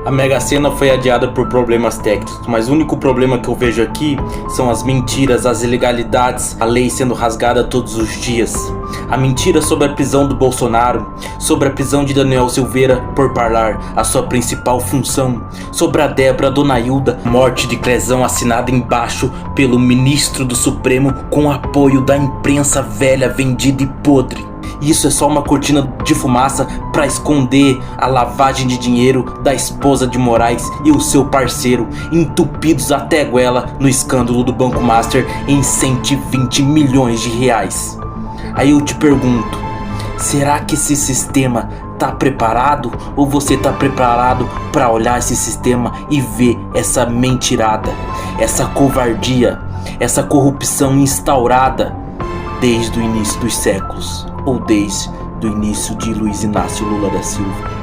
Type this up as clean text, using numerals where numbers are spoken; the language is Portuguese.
A Mega Sena foi adiada por problemas técnicos, mas o único problema que eu vejo aqui são as mentiras, as ilegalidades, a lei sendo rasgada todos os dias. A mentira sobre a prisão do Bolsonaro, sobre a prisão de Daniel Silveira por parlar, a sua principal função, sobre a Débora Dona Hilda, morte de Clezão assinada embaixo pelo ministro do Supremo com apoio da imprensa velha, vendida e podre. Isso é só uma cortina de fumaça para esconder a lavagem de dinheiro da esposa de Moraes e o seu parceiro, entupidos até a goela no escândalo do Banco Master em 120 milhões de reais. Aí eu te pergunto, será que esse sistema tá preparado? Ou você tá preparado para olhar esse sistema e ver essa mentirada, essa covardia, essa corrupção instaurada desde o início dos séculos? Ou desde o início de Luiz Inácio Lula da Silva?